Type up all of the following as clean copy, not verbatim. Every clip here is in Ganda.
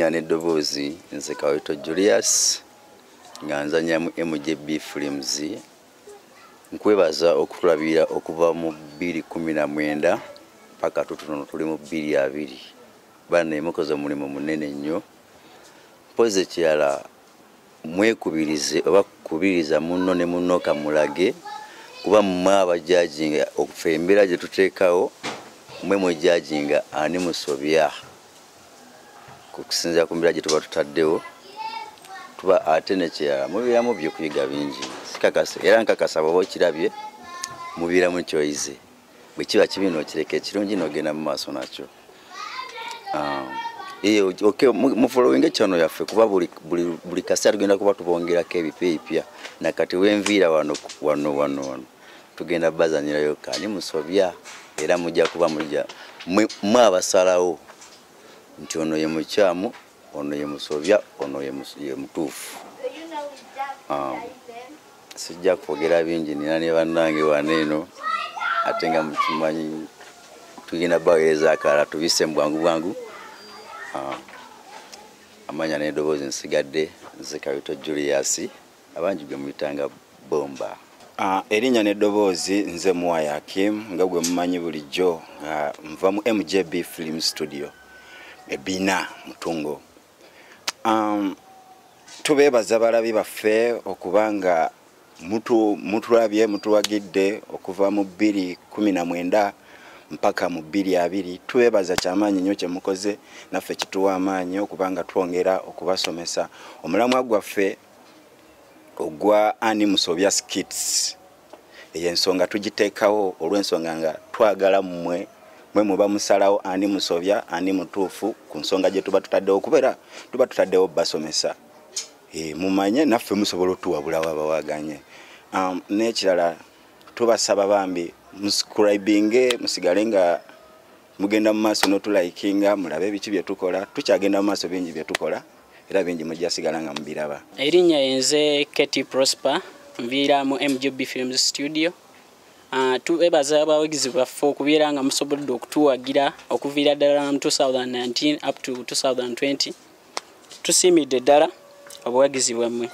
Erinnya n'eddoboozi nze Kawito Julius nga nzanya mu MJB Films. Nkwebaza okutulabira okuva mu 2019 paka tutuno tuli mu 2020. Bane mukoze omulimu munene nnyo. Mpoze kyala mwekubirize oba kubiriza munno ne munno kamulage kuba mmwe abajajinga okufembera gye tuteekawo mmwe mujajinga ani musobya kusinza ku mbira gye tuba tutaddewo tuba ate ne kyala mubiramu byo kuyiga bingi sikakase era nkakasa baba okirabye mubiramu kyoyize bwe kiba kibino kireke kirungi n'ogenda mu maaso nakyo. Okay, mu following channel yaffe kuba buli kasa tugenda kuba tubongerako ebipya na kati wenvira wano tugenda bazanyirayo kani musobya era mujja kuba mujja mwe abasalawo nti ono ye mukyamu ono ye musobya ono ye mutuufu. Sijja kwogera bingi nina ne bannange waneeno ate nga mukimanyi tugenda baweereza akala tubise bwangu amanya n'eddoboozi nsigadde nze Kawito Julius abangi gwe muyitanga Bomba. Erinnya n'eddoboozi nze Muwaya Hakim nga gwe mumanyi bulijjo nga nva mu MJB Film Studio ebina Mutungo. Tubeebaza balabi baffe okubanga mutulabye mutuwagidde okuva mu 2019 mpaka mu 2020. Tubeebaza kyamaanyi nnyo kye mukoze naffe kituwa amaanyi okubanga twongera okubasomesa omulamwa gwaffe ogwa Ani Musobya Skits. Ey'ensonga tugiteekawo olw'ensonga nga twagala mmwe muba musalawo ani musobya ani mutuufu ku nsonga gye tuba tutaddewo kubeera tuba tutaddewo basomesa. Mumanye naffe musobola otuwabulawo abawaganye. N'ekirala tubasaba bambi muscribinge musigale nga mugenda mu maaso n'otulaikinga mulabe biki bye tukola tukyagenda mu maaso bingi bye tukola era bingi mujja sigala nga mubiraba. Erinnya yenze Katie Prosper nviira mu MJB Films Studio. Tubeebaza abawagizi baffe okubeera nga musobodde okutuwagira okuviira ddala mu 2019 up to 2020. Tusiimidde ddala obuwagizi bwammwe.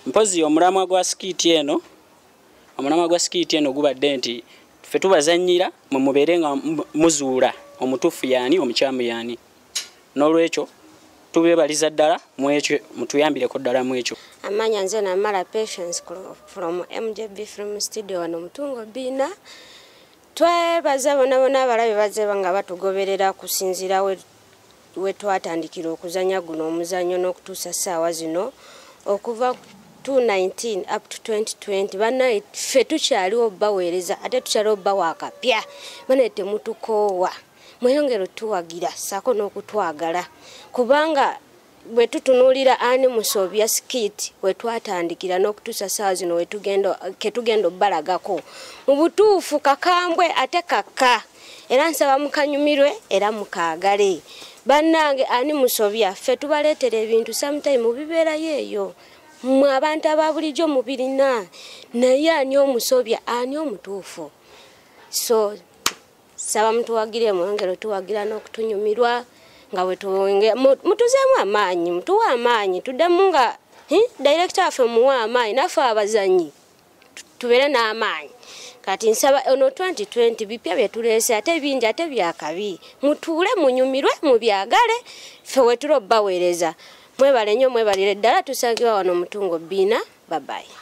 Mpozi omulamwa gwa skiti eno gubadde nti ffe tubazannyira mwe mubeere nga muzuula omutuufu yaani omukyamu yaani. N'olwekyo tubeebaliza ddala mu ekyo mutuyambireko ddala mu ekyo. Amanya nze Namala Patience from MJB Film Studio wano Mutungo Bina. Twebaza bonna abalabe bazze nga batugoberera kusinziira we twatandikira okuzanya guno omuzanyo n'okutuusa ssaawa zino okuva 2019 up to 2020. Bana ffe tukyaliwo baweereza ate tukyaliwo bawakapya bana temutukoowa mweyongero tuwagira sako n'okutwagala kubanga bwe tutunuulira Ani Musobya Skit we twatandikira n'okutuusa ssaawa zino ketugenda obbalagako mu butuufu kakambwe ate kaka era nsaba mukanyumirwe era mukaagale. Bannange Ani Musobya ffe tubaleetera ebintu sometime mubibeerayo eyo mwe abantu ababulijjo mubirina naye ani omusobya ani omutuufu. So saba mutuwagire mwongero tuwagira n'okutunyumirwa nga we mutuzeemu amaanyi mutuwa amaanyi tuddemu nga director affe muwa amaanyi naffe abazanyi tubeere n'amaanyi. Kati nsaba ono 2020 bipya bye tuleese ate bingi ate byakabi mutuule munyumirwe mubyagale ffe we tulobbaweereza. Mwebale nnyo mwebalire ddala tusangibwa wano Mutungo Bina. Bye bye.